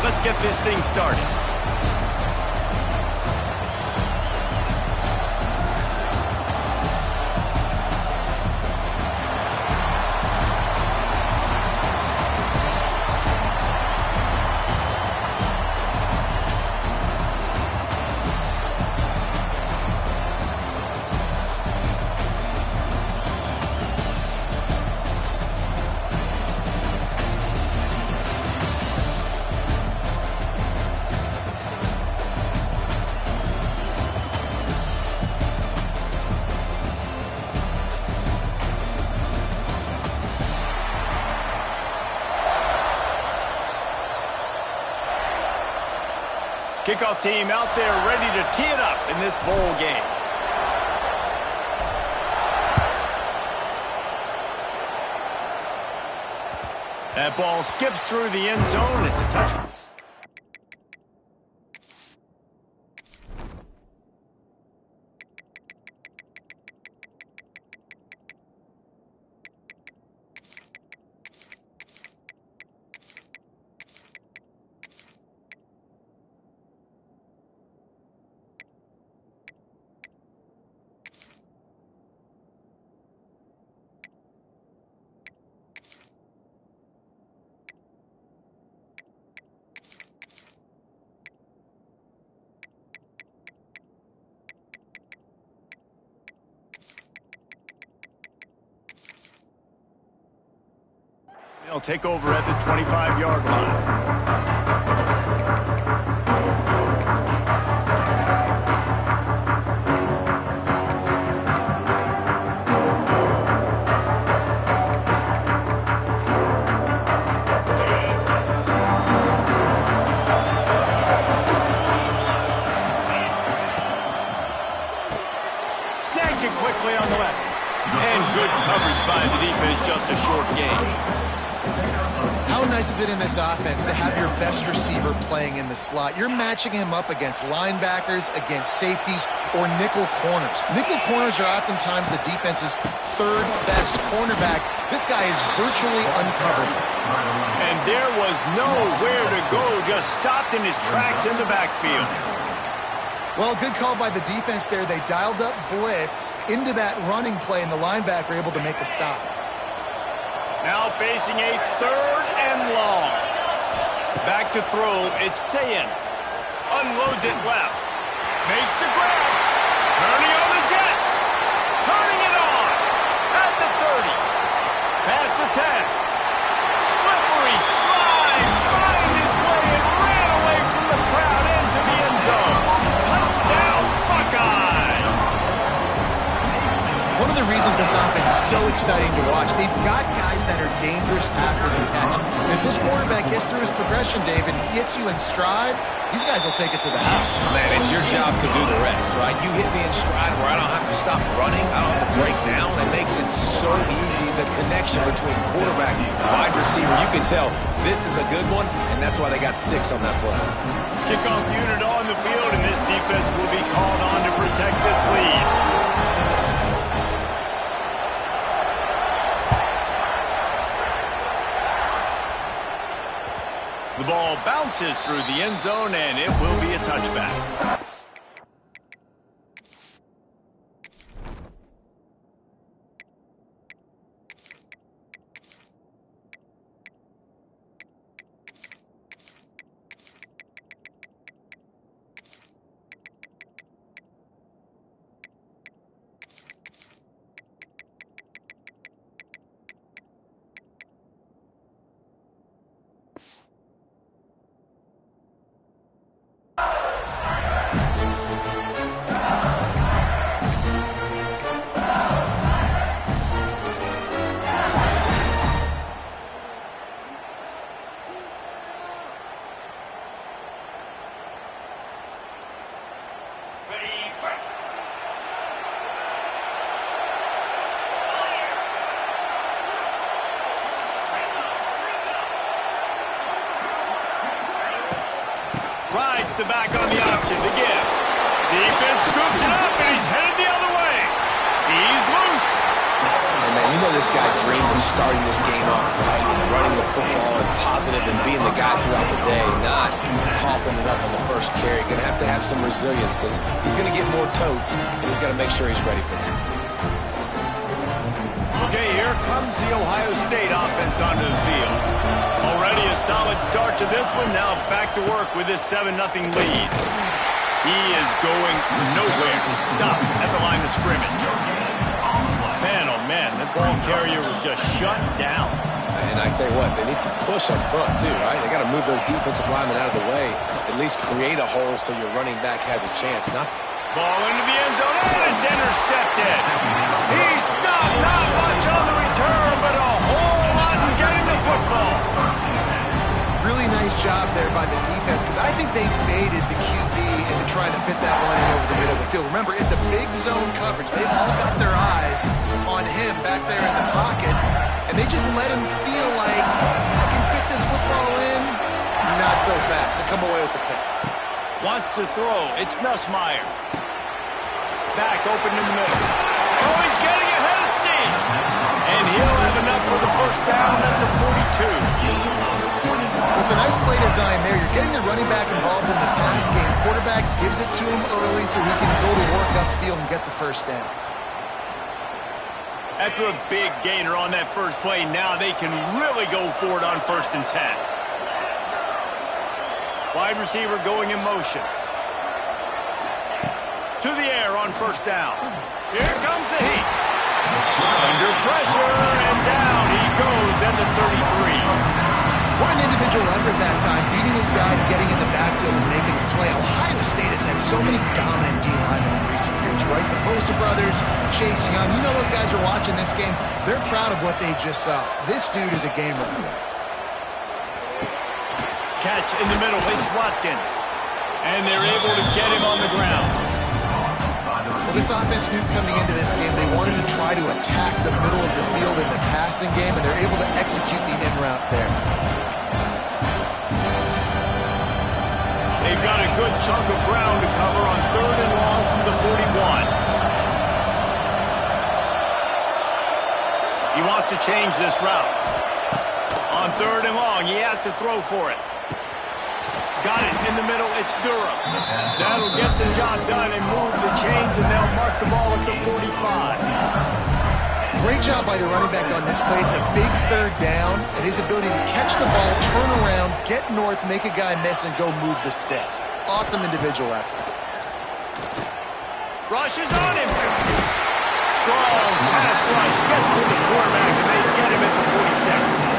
Let's get this thing started. Kickoff team out there ready to tee it up in this bowl game. That ball skips through the end zone. It's a touchdown. They'll take over at the 25-yard line. Snags it quickly on the left. And good coverage by the defense, just a short gain. How nice is it in this offense to have your best receiver playing in the slot? You're matching him up against linebackers, against safeties, or nickel corners. Nickel corners are oftentimes the defense's third best cornerback. This guy is virtually uncoverable. And there was nowhere to go, just stopped in his tracks in the backfield. Well, good call by the defense there. They dialed up blitz into that running play, and the linebacker able to make the stop. Now facing a 3rd and long. Back to throw, it's Sayin. Unloads it left. Makes the grab. Turning on the Jets. Turning it on. At the 30. Past the 10. Slippery slide. Find his way and ran away from the crowd into the end zone. Touchdown, Buckeyes. One of the reasons this offense is so exciting to watch, they've got guys that are dangerous after the catch. And if this quarterback gets through his progression, David, hits you in stride, these guys will take it to the house. Man, it's your job to do the rest, right? You hit me in stride where I don't have to stop running, I don't have to break down. It makes it so easy, the connection between quarterback and wide receiver. You can tell this is a good one, and that's why they got 6 on that play. Kickoff unit on the field, and this defense will be called on to protect this lead. The ball bounces through the end zone, and it will be a touchback. Rides the back on the option to give. Defense scoops it up, and he's headed the other way. He's loose. And man, you You know this guy dreamed of starting this game off right and running the football and positive and being the guy throughout the day, not coughing it up on the first carry. Going to have some resilience because he's going to get more totes, and he's got to make sure he's ready for that. Okay, here comes the Ohio State offense onto the field. Already a solid start to this one. Now back to work with this 7-0 lead. He is going nowhere. Stop at the line of scrimmage. Man, oh man, that ball carrier was just shut down. And I tell you what, they need some push up front too, right? They got to move those defensive linemen out of the way, at least create a hole so your running back has a chance. Ball into the end zone, and it's intercepted. He stopped, not much on the return, but a whole lot in getting the football. Really nice job there by the defense, because I think they baited the QB into trying to fit that one in over the middle of the field. Remember, it's a big zone coverage. They've all got their eyes on him back there in the pocket, and they just let him feel like, maybe I can fit this football in. Not so fast. They come away with the pick. Wants to throw. It's Nussmeier. Back open in the middle. Oh, he's getting ahead of steam. And he'll have enough for the first down at the 42. Well, it's a nice play design there. You're getting the running back involved in the pass game. Quarterback gives it to him early so he can go to work upfield and get the first down. After a big gainer on that first play, now they can really go for it on 1st and 10. Wide receiver going in motion. To the air on 1st down. Here comes the heat. Under pressure, and down he goes at the 33. What an individual effort that time, beating his guy and getting in the backfield and making a play. Ohio State has had so many dominant D-linemen in recent years, right? The Bosa brothers, Chase Young, you know those guys are watching this game. They're proud of what they just saw. This dude is a game runner. Catch in the middle, it's Watkins. And they're able to get him on the ground. Well, this offense knew coming into this game they wanted to try to attack the middle of the field in the passing game, and they're able to execute the in route there. They've got a good chunk of ground to cover on 3rd and long from the 41. He wants to change this route. On 3rd and long, he has to throw for it. Got it in the middle, it's Durham. That'll get the job done and move the chains, and they'll mark the ball at the 45. Great job by the running back on this play. It's a big 3rd down, and his ability to catch the ball, turn around, get north, make a guy miss, and go move the sticks. Awesome individual effort. Rush is on him. Strong pass rush gets to the quarterback, and they get him at the 46.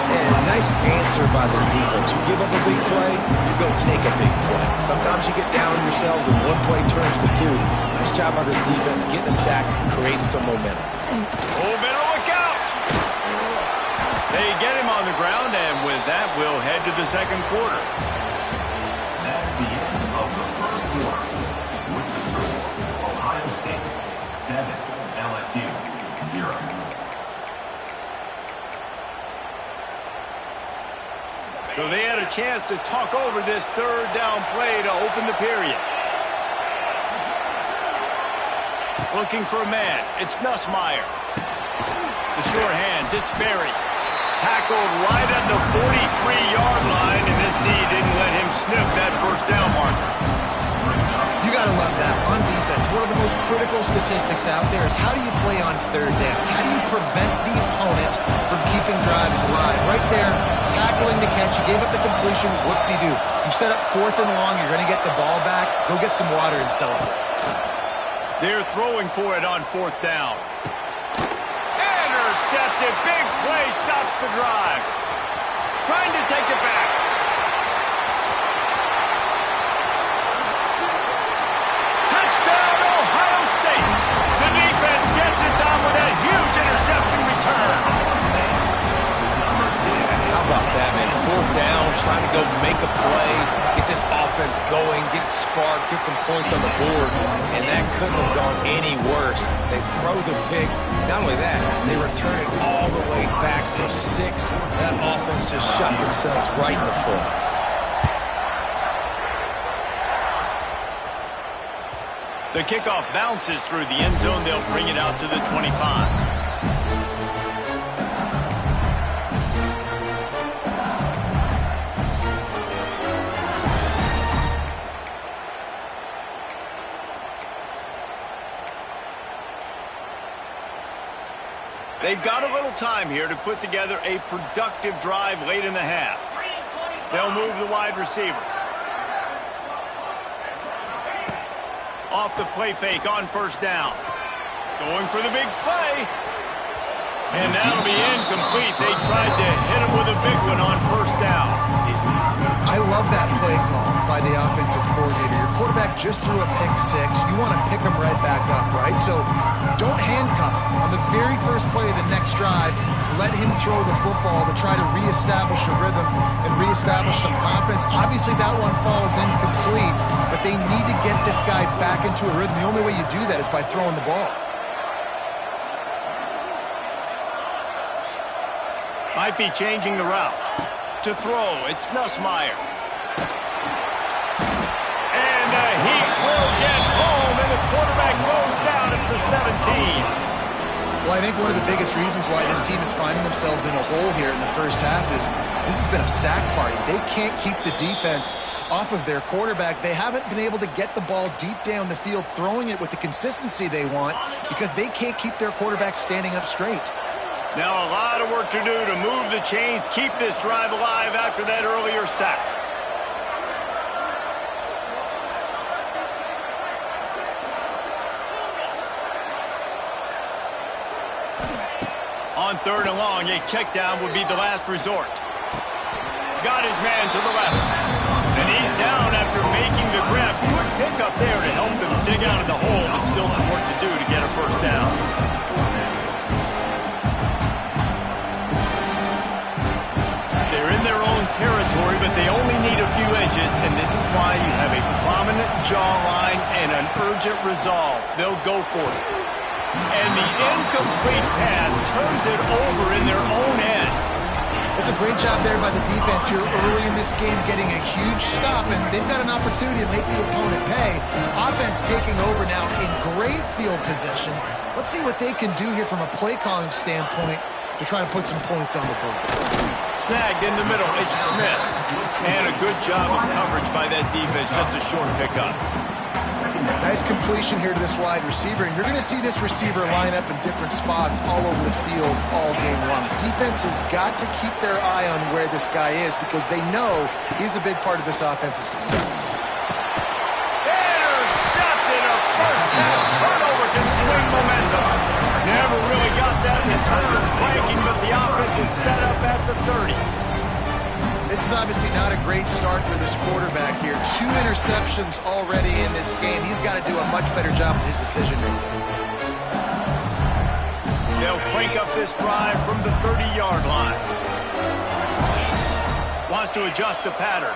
And nice answer by this defense. You give up a big play, you go take a big play. Sometimes you get down on yourselves and one play turns to 2. Nice job by this defense, getting a sack, creating some momentum. Oh, better look out! They get him on the ground, and with that, we'll head to the 2nd quarter. That's the end of the 1st quarter. With the score, Ohio State 7, LSU 0. So they had a chance to talk over this 3rd down play to open the period. Looking for a man. It's Nussmeier. The short hands. It's Berry. Tackled right at the 43-yard line, and this knee didn't let him sniff that 1st down marker. You got to love that. On defense, one of the most critical statistics out there is how do you play on 3rd down? How do you prevent the opponent from keeping drives alive? Right there, tackling the catch. You gave up the completion. Whoop-de-doo. You set up 4th and long. You're going to get the ball back. Go get some water and celebrate. They're throwing for it on 4th down. Intercepted. Big play stops the drive. Trying to take it back. Touchdown, Ohio State. The defense gets it done with a huge interception return. Yeah, how about that, man? 4th down, trying to go make a play, get this offense going, get it sparked, get some points on the board, and that couldn't have gone any worse. They throw the pick. Not only that, they return it all the way back for 6. That offense just shot themselves right in the foot. The kickoff bounces through the end zone. They'll bring it out to the 25. They've got a little time here to put together a productive drive late in the half. They'll move the wide receiver. Off the play fake on first down. Going for the big play. And that'll be incomplete. They tried to hit him with a big one on first down. I love that play call by the offensive coordinator. Your quarterback just threw a pick six. You want to pick him right back up, right? So don't handcuff him. On the very first play of the next drive, let him throw the football to try to reestablish a rhythm and reestablish some confidence. Obviously, that one falls incomplete, but they need to get this guy back into a rhythm. The only way you do that is by throwing the ball. Might be changing the route. To throw, it's Nussmeier. And he will get home, and the quarterback goes down at the 17. Well, I think one of the biggest reasons why this team is finding themselves in a hole here in the first half is this has been a sack party. They can't keep the defense off of their quarterback. They haven't been able to get the ball deep down the field, throwing it with the consistency they want because they can't keep their quarterback standing up straight. Now a lot of work to do to move the chains, keep this drive alive after that earlier sack. On third and long, a check down would be the last resort. Got his man to the left. And he's down after making the grab. Good pickup there to help them dig out of the hole, but still some work to do to get a first down. They're in their own territory, but they only need a few edges, and this is why you have a prominent jawline and an urgent resolve. They'll go for it. And the incomplete pass turns it over in their own end. It's a great job there by the defense here early in this game, getting a huge stop, and they've got an opportunity to make the opponent pay. Offense taking over now in great field possession. Let's see what they can do here from a play calling standpoint to try to put some points on the board. Snagged in the middle, it's Smith. And a good job of coverage by that defense, just a short pickup. Nice completion here to this wide receiver, and you're going to see this receiver line up in different spots all over the field all game long. Defense has got to keep their eye on where this guy is because they know he's a big part of this offense's success. Intercepted, a first half turnover can swing momentum. Never really got that return flanking, but the offense is set up at the 30. This is obviously not a great start for this quarterback here. 2 interceptions already in this game. He's got to do a much better job with his decision-making. They'll crank up this drive from the 30-yard line. Wants to adjust the pattern.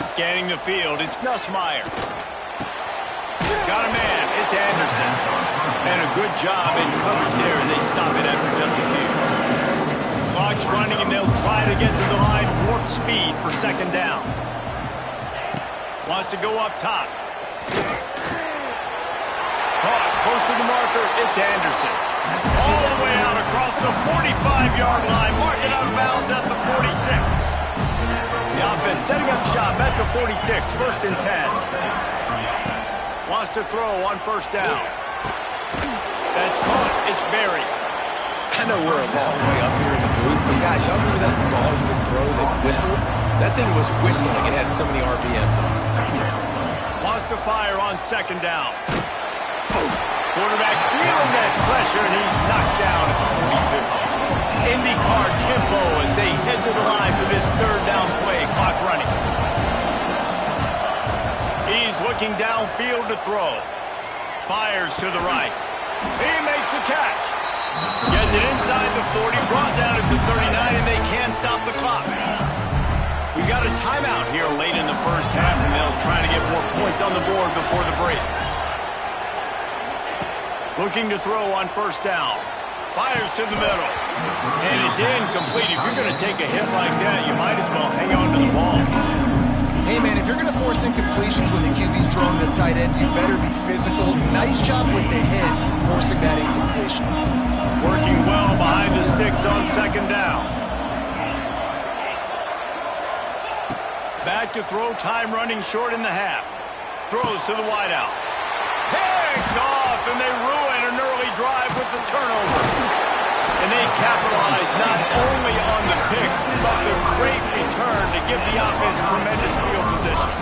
Scanning the field, it's Nussmeier. Got a man, it's Anderson. And a good job in coverage there as they stop it after just a few. Clock's running, and they'll try to get to the line, warp speed for second down. Wants to go up top. Caught, close to the marker, it's Anderson. All the way out across the 45-yard line, marking out of bounds at the 46. The offense setting up shop at the 46, first and 10. Wants to throw on first down. That's caught, it's Berry. I know we're a long way up here in the booth, but guys, y'all remember that ball you could throw that whistled? That thing was whistling. It had so many RPMs on it. Wants to fire on second down. Quarterback feeling that pressure, and he's knocked down at the 42. IndyCar tempo as they head to the line for this third down play. Clock running. He's looking downfield to throw. Fires to the right. He makes the catch. Gets it inside the 40, brought down at the 39, and they can't stop the clock. We got a timeout here late in the first half, and they'll try to get more points on the board before the break. Looking to throw on first down. Fires to the middle. And it's incomplete. If you're going to take a hit like that, you might as well hang on to the ball. Hey, man, if you're going to force incompletions when the QB's throwing the tight end, you better be physical. Nice job with the hit, forcing that incompletion. Working well behind the sticks on second down. Back to throw, time running short in the half. Throws to the wideout. Picked off, and they ruin an early drive with the turnover. And they capitalize not only on the pick, but the great return to give the offense tremendous field position.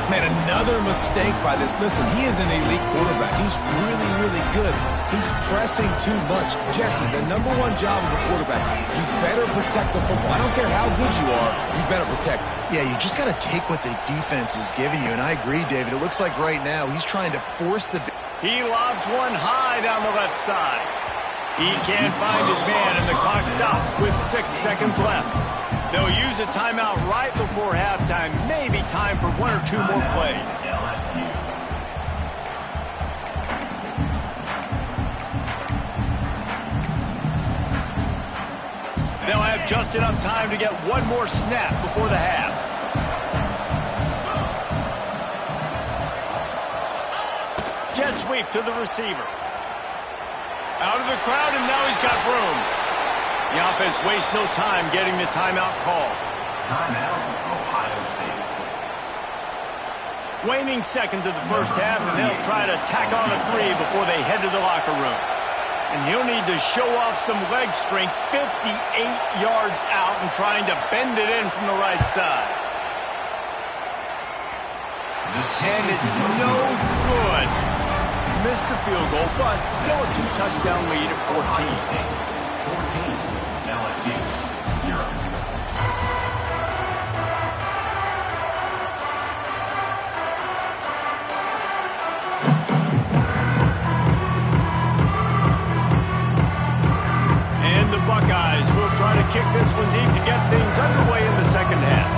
Man, another mistake by this. Listen, he is an elite quarterback. He's really, really good. He's pressing too much. Jesse, the number one job of a quarterback, you better protect the football. I don't care how good you are, you better protect it. Yeah, you just got to take what the defense is giving you. And I agree, David. It looks like right now he's trying to force the... He lobs one high down the left side. He can't find his man, and the clock stops with 6 seconds left. They'll use a timeout right before halftime. Maybe time for 1 or 2 more plays. They'll have just enough time to get one more snap before the half. Jet sweep to the receiver. Out of the crowd, and now he's got room. The offense wastes no time getting the timeout call. Timeout, Ohio State. Waning seconds of the first half, and they'll try to tack on a 3 before they head to the locker room. And he'll need to show off some leg strength 58 yards out and trying to bend it in from the right side. And it's no good. Missed the field goal, but still a 2-touchdown lead at 14. 14, LSU, 0. And the Buckeyes will try to kick this one deep to get things underway in the second half.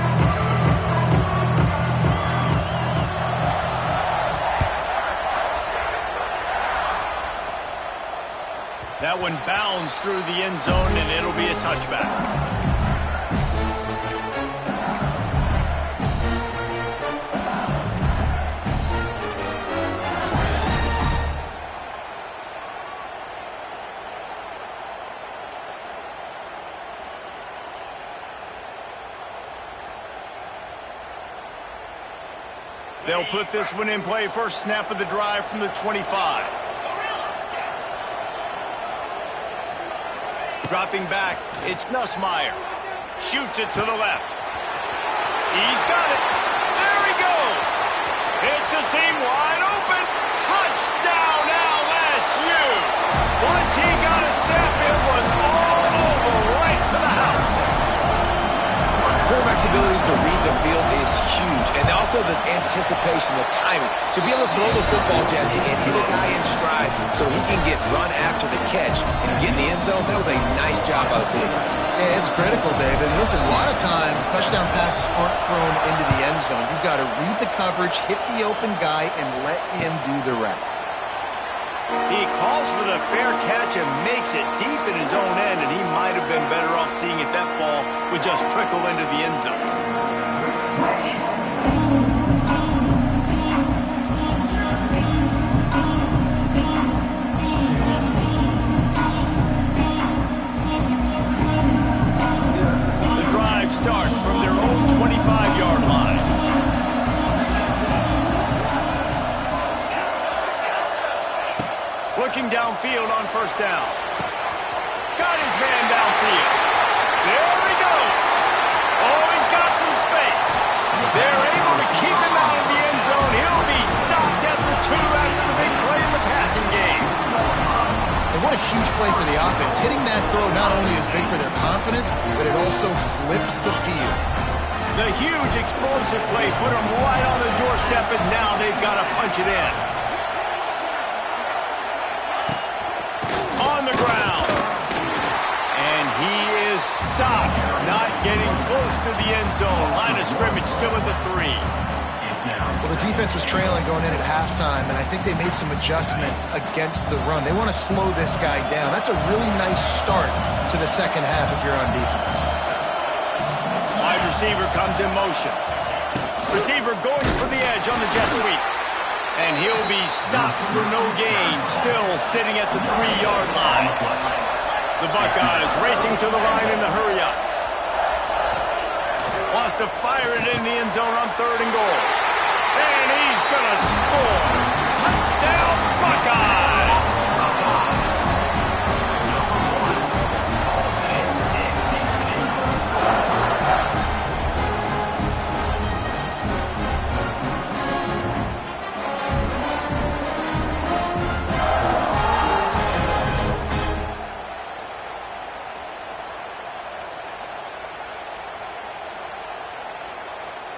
That one bounds through the end zone, and it'll be a touchback. They'll put this one in play. First snap of the drive from the 25. Dropping back, it's Nussmeier. Shoots it to the left. He's got it. There he goes. It's a seam wide open. Touchdown, LSU. Once he got a step, it was all over right to the house. Quarterback's abilities to read the field is huge, and also the anticipation, the timing. To be able to throw the football, Jesse, and hit a guy in stride so he can get run after the catch and get in the end zone, that was a nice job by the quarterback. Yeah, it's critical, David. Listen, a lot of times touchdown passes aren't thrown into the end zone. You've got to read the coverage, hit the open guy, and let him do the rest. He calls for the fair catch and makes it deep in his own end, and he might have been better off seeing if that ball would just trickle into the end zone. The drive starts from their own 25-yard line. Looking downfield on first down. Got his man downfield. There he goes. Oh, he's got some space. They're able to keep him out of the end zone. He'll be stopped at the 2 after the big play in the passing game. And what a huge play for the offense. Hitting that throw not only is big for their confidence, but it also flips the field. The huge explosive play put him right on the doorstep, and now they've got to punch it in. On the ground. And he is stopped, not getting close to the end zone. Line of scrimmage still at the 3. Well, the defense was trailing going in at halftime, and I think they made some adjustments against the run. They want to slow this guy down. That's a really nice start to the second half if you're on defense. Wide receiver comes in motion. Receiver going for the edge on the jet sweep. And he'll be stopped for no gain, still sitting at the 3-yard line. The Buckeyes racing to the line in the hurry-up. Wants to fire it in the end zone on 3rd and goal. And he's going to score. Touchdown, Buckeyes!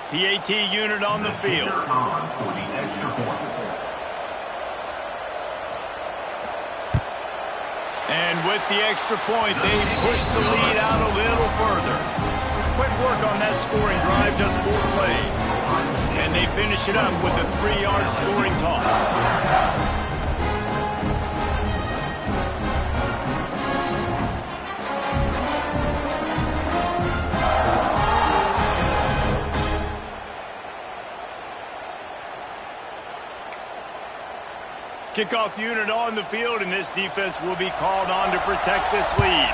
PAT unit on the field. On for the extra point. And with the extra point, they push the lead out a little further. Quick work on that scoring drive, just 4 plays. And they finish it up with a 3-yard scoring toss. Kickoff unit on the field, and this defense will be called on to protect this lead.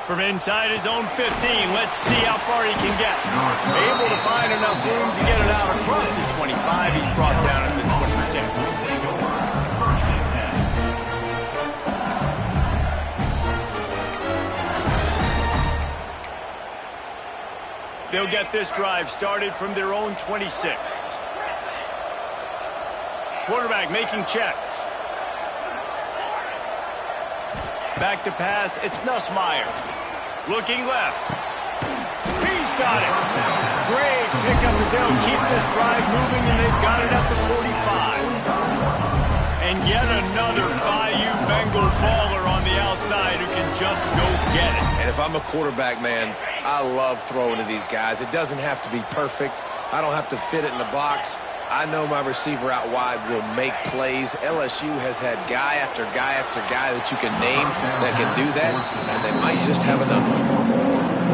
From inside his own 15, let's see how far he can get. Able to find enough room to get it out across the 25. He's brought down at the 26. They'll get this drive started from their own 26. Quarterback making checks. Back to pass, it's Nussmeier. Looking left. He's got it. Great pickup as they'll keep this drive moving, and they've got it at the 45. And yet another Bayou Bengal baller on the outside who can just go get it. And if I'm a quarterback, man, I love throwing to these guys. It doesn't have to be perfect. I don't have to fit it in the box. I know my receiver out wide will make plays. LSU has had guy after guy after guy that you can name that can do that, and they might just have another one.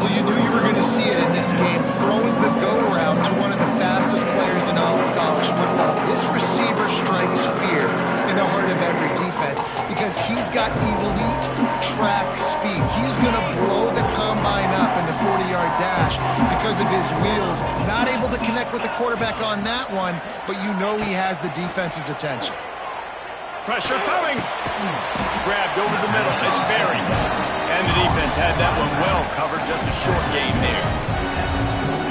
Well, you knew you were going to see it in this game, throwing the go route to one of the fastest players in all of college football. This receiver strikes fear in the heart of every defense because he's got elite track speed. He's going to blow the combine up in the 40-yard dash because of his wheels. Not able to connect with the quarterback on that one, but you know he has the defense's attention. Pressure coming. Grabbed over the middle. It's Berry. And the defense had that one well covered. Just a short game there.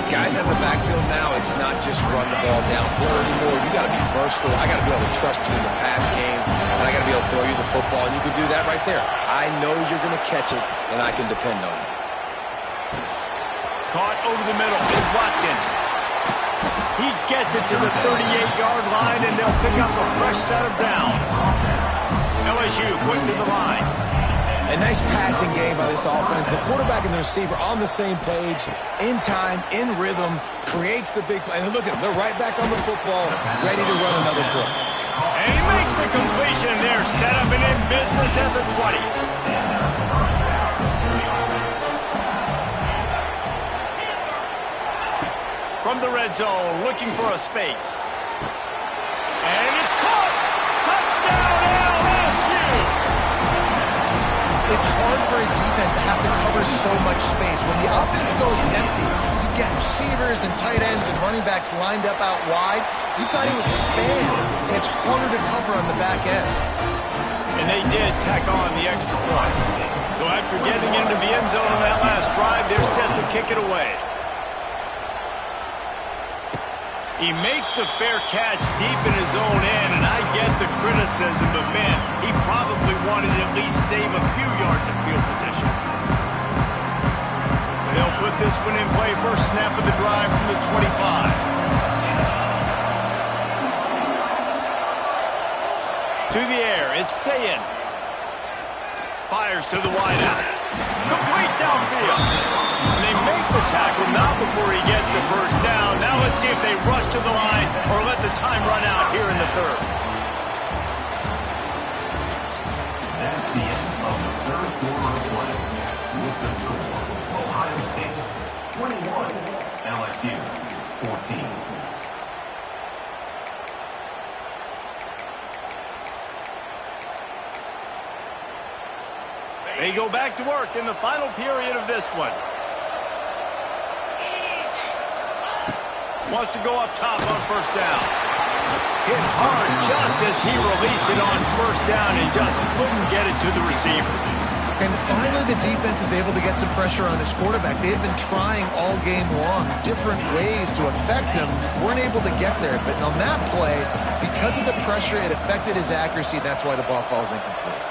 Guys out of the backfield now, it's not just run the ball downfield anymore. You got to be versatile. I got to be able to trust you in the pass game, and I got to be able to throw you the football, and you can do that right there. I know you're going to catch it, and I can depend on you. Caught over the middle. It's Watkins. He gets it to the 38-yard line, and they'll pick up a fresh set of downs. LSU quick to the line. A nice passing game by this offense. The quarterback and the receiver on the same page, in time, in rhythm, creates the big play. And look at them. They're right back on the football, ready to run another play. And he makes a completion there, set up and in business at the 20. From the red zone, looking for a space. And it's caught! Touchdown, LSU! It's hard for a defense to have to cover so much space. When the offense goes empty, you get receivers and tight ends and running backs lined up out wide. You've got to expand, and it's harder to cover on the back end. And they did tack on the extra point. So after getting into the end zone on that last drive, they're set to kick it away. He makes the fair catch deep in his own end, and I get the criticism, but man, he probably wanted to at least save a few yards of field position. They'll put this one in play, first snap of the drive from the 25. To the air, it's Sayin. Fires to the wideout. Complete downfield. And they make the tackle, not before he gets the first down. Now let's see if they rush to the line or let the time run out here in the third. That's the end of the third quarter of play. With the score, Ohio State 21, LSU 14. They go back to work in the final period of this one. Wants to go up top on first down. Hit hard just as he released it on first down and just couldn't get it to the receiver. And finally, the defense is able to get some pressure on this quarterback. They've been trying all game long different ways to affect him. Weren't able to get there. But on that play, because of the pressure, it affected his accuracy. That's why the ball falls incomplete.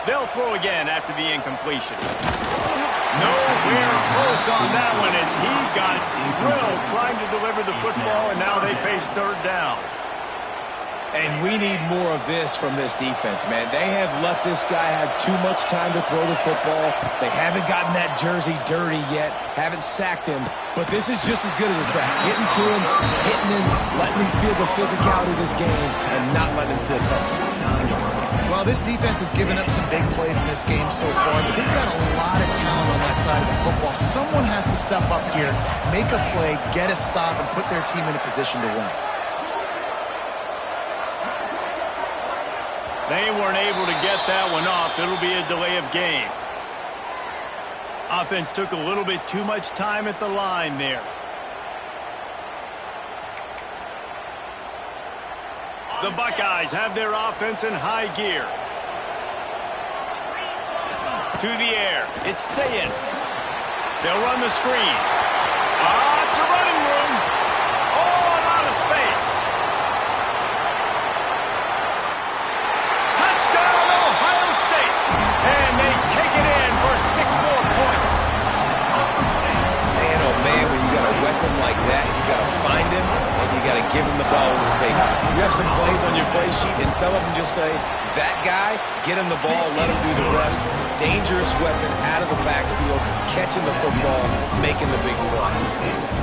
They'll throw again after the incompletion. Nowhere close close on that one as he got drilled trying to deliver the football, and now they face third down. And we need more of this from this defense, man. They have let this guy have too much time to throw the football. They haven't gotten that jersey dirty yet, haven't sacked him, but this is just as good as a sack. Getting to him, hitting him, letting him feel the physicality of this game, and not letting him feel comfortable. Well, this defense has given up some big plays in this game so far, but they've got a lot of talent on that side of the football. Someone has to step up here, make a play, get a stop, and put their team in a position to win. They weren't able to get that one off. It'll be a delay of game. Offense took a little bit too much time at the line there. The Buckeyes have their offense in high gear. To the air. It's Sayin. They'll run the screen. It's a running room. Oh, a lot of space. Touchdown, Ohio State. And they take it in for 6 more points. Man, oh man, when you got a weapon like that, you got to find him, and you got to give him the ball in space. You have some plays on your play sheet, and some of them just say, that guy, get him the ball, let him do the rest. Dangerous weapon out of the backfield, catching the football, making the big play.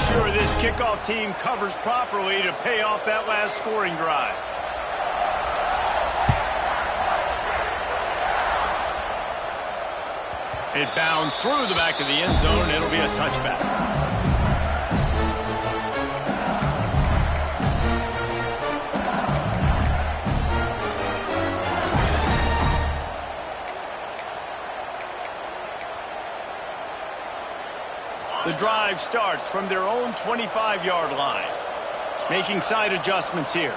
Sure this kickoff team covers properly to pay off that last scoring drive. It bounds through the back of the end zone, and it'll be a touchback. The drive starts from their own 25-yard line. Making side adjustments here.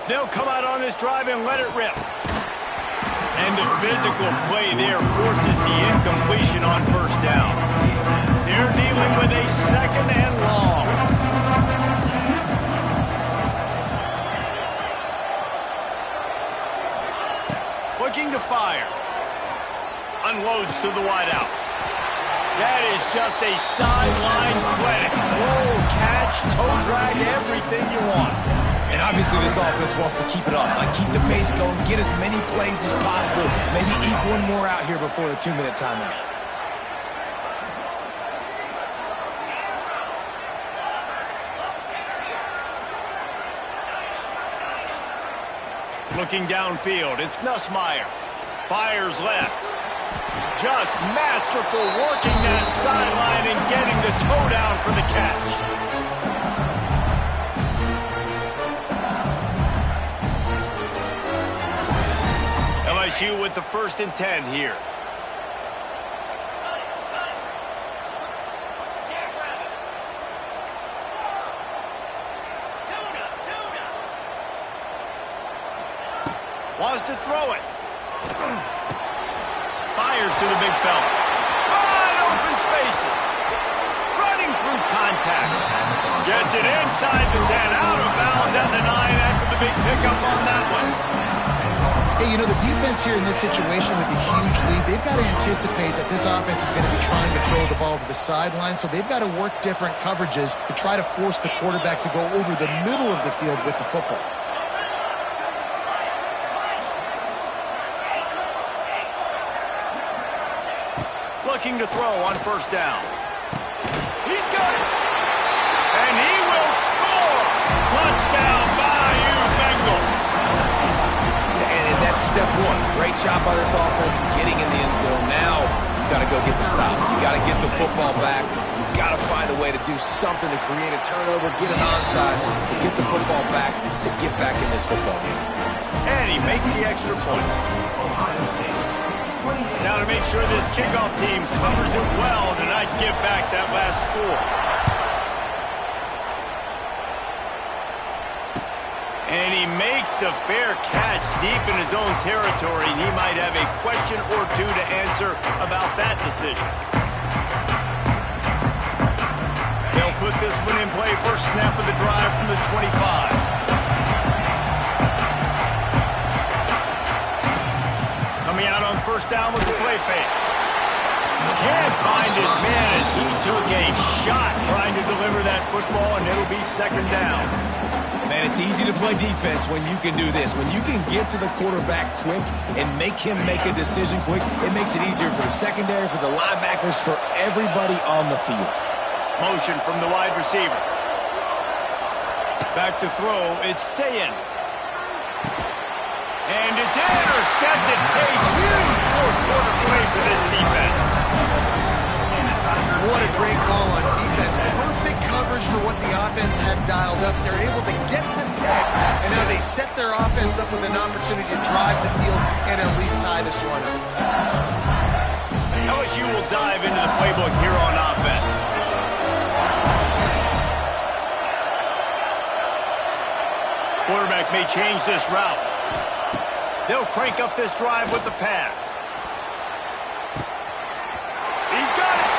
They'll come out on this drive and let it rip. And the physical play there forces the incompletion on first down. They're dealing with a 2nd and long. Looking to fire. Unloads to the wideout. That is just a sideline clinic. Throw, catch, toe drag, everything you want. And obviously this offense wants to keep it up. Like, keep the pace going, get as many plays as possible. Maybe eke one more out here before the 2-minute timeout. Looking downfield, it's Nussmeier. Fires left. Just masterful working that sideline and getting the toe down for the catch. LSU with the 1st and 10 here. Wants to throw it. Fires to the big fella. Wide open spaces. Running through contact. Gets it inside the 10. Out of bounds at the 9 after the big pickup on that one. Hey, you know, the defense here in this situation with a huge lead, they've got to anticipate that this offense is going to be trying to throw the ball to the sideline, so they've got to work different coverages to try to force the quarterback to go over the middle of the field with the football. Looking to throw on first down. He's got it. And he will score. Touchdown, Bayou Bengals. And that's step one. Great job by this offense getting in the end zone. Now you got to go get the stop. You got to get the football back. You got to find a way to do something to create a turnover, get an onside, to get the football back, to get back in this football game. And he makes the extra point. Now to make sure this kickoff team covers it well to not give back that last score. And he makes the fair catch deep in his own territory, and he might have a question or two to answer about that decision. play, first snap of the drive from the 25. Coming out on first down with the play fake. Can't find his man as he took a shot trying to deliver that football, and it'll be second down. Man, it's easy to play defense when you can do this. When you can get to the quarterback quick and make him make a decision quick, it makes it easier for the secondary, for the linebackers, for everybody on the field. Motion from the wide receiver. Back to throw, it's Sayin. And it's intercepted. A huge fourth-quarter play for this defense. What a great call on defense. Perfect coverage for what the offense had dialed up. They're able to get the pick, and now they set their offense up with an opportunity to drive the field and at least tie this one up. LSU will dive into the playbook here on offense. Quarterback may change this route. They'll crank up this drive with the pass. He's got it.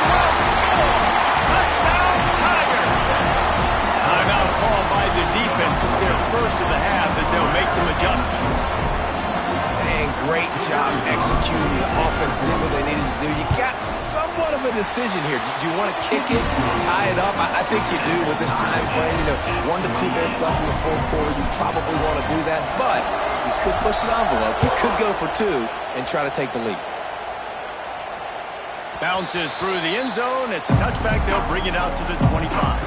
And he will score. Touchdown, Tiger. Timeout called by the defense. It's their first of the half as they'll make some adjustments. Man, great job executing. The offense did what they needed to do. You got somewhat of a decision here. Do you want to kick it, tie it up? I think you do with this time frame. 1 to 2 minutes left in the fourth quarter. You probably want to do that, but you could push the envelope. You could go for 2 and try to take the lead. Bounces through the end zone. It's a touchback. They'll bring it out to the 25.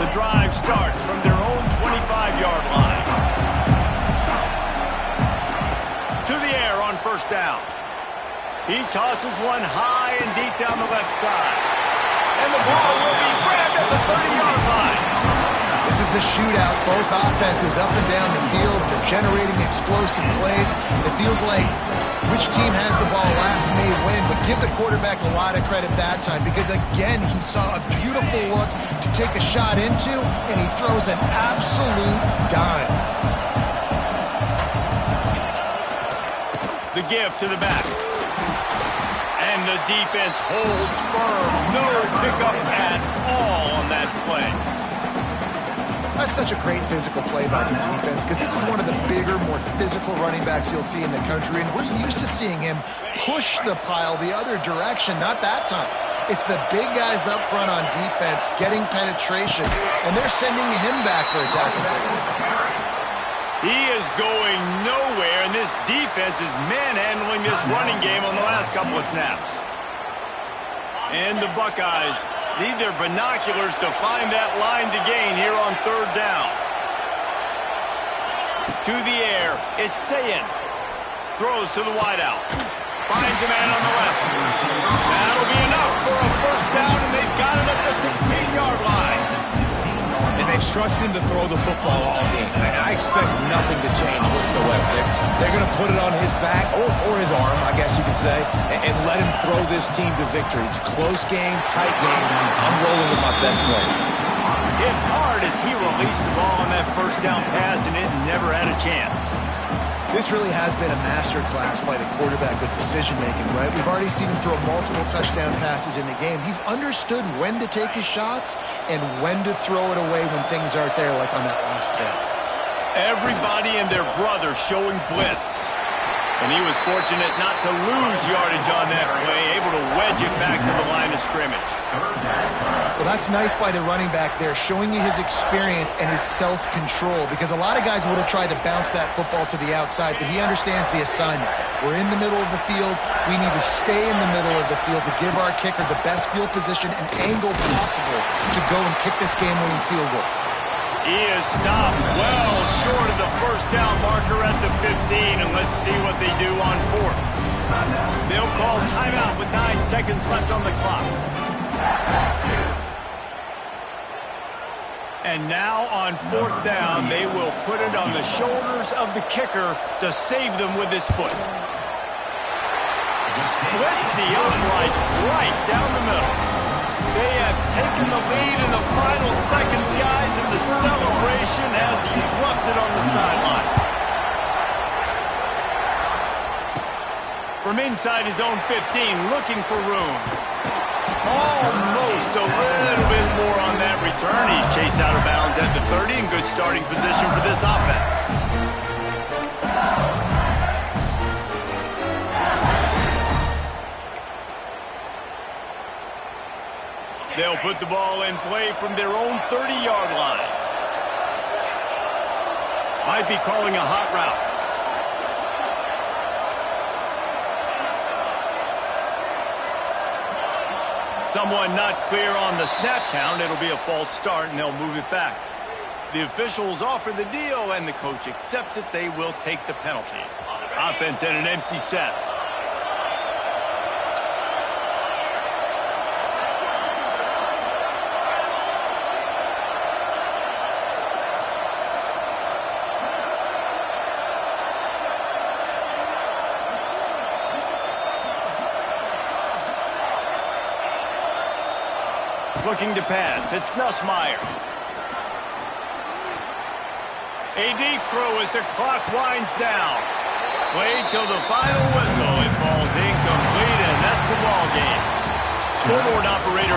The drive starts from their own 25-yard line. To the air on first down. He tosses one high and deep down the left side. And the ball will be grabbed at the 30-yard line. This is a shootout. Both offenses up and down the field. They're generating explosive plays. It feels like which team has the ball last may win, but give the quarterback a lot of credit that time because, again, he saw a beautiful look to take a shot into, and he throws an absolute dime. The give to the back. And the defense holds firm. No pickup at all on that play. That's such a great physical play by the defense because this is one of the bigger, more physical running backs you'll see in the country, and we're used to seeing him push the pile the other direction. Not that time. It's the big guys up front on defense getting penetration, and they're sending him back for a tackle for it. He is going nowhere, and this defense is manhandling this running game on the last couple of snaps. And the Buckeyes need their binoculars to find that line to gain here on third down. To the air, it's Sayin. Throws to the wideout. Finds a man on the left. That'll be enough for a first down, and they've got it at the 16-yard line. And they've trusted him to throw the football all game. And I expect nothing to change whatsoever. They're going to put it on his back, or his arm, I guess you could say, and let him throw this team to victory. It's a close game, tight game. I'm rolling with my best player. Hit hard as he released the ball on that first down pass, and it never had a chance. This really has been a masterclass by the quarterback with decision-making, right? We've already seen him throw multiple touchdown passes in the game. He's understood when to take his shots and when to throw it away when things aren't there, like on that last play. Everybody and their brother showing blitz. And he was fortunate not to lose yardage on that play, able to wedge it back to the line of scrimmage. Well, that's nice by the running back there, showing you his experience and his self-control, because a lot of guys would have tried to bounce that football to the outside, but he understands the assignment. We're in the middle of the field. We need to stay in the middle of the field to give our kicker the best field position and angle possible to go and kick this game-winning field goal. He is stopped well short of the first down marker at the 15, and let's see what they do on fourth. They'll call timeout with 9 seconds left on the clock. And now on fourth down, they will put it on the shoulders of the kicker to save them with his foot. Splits the uprights right down the middle. They have taken the lead in the final seconds, guys, and the celebration has erupted on the sideline. From inside his own 15, looking for room. Almost a little bit more on that return. He's chased out of bounds at the 30 in good starting position for this offense. They'll put the ball in play from their own 30-yard line. Might be calling a hot route. Someone not clear on the snap count. It'll be a false start, and they'll move it back. The officials offer the deal, and the coach accepts it. They will take the penalty. Offense in an empty set. Looking to pass. It's Nussmeier. A deep throw as the clock winds down. Played till the final whistle. It falls incomplete, and that's the ball game. Scoreboard operator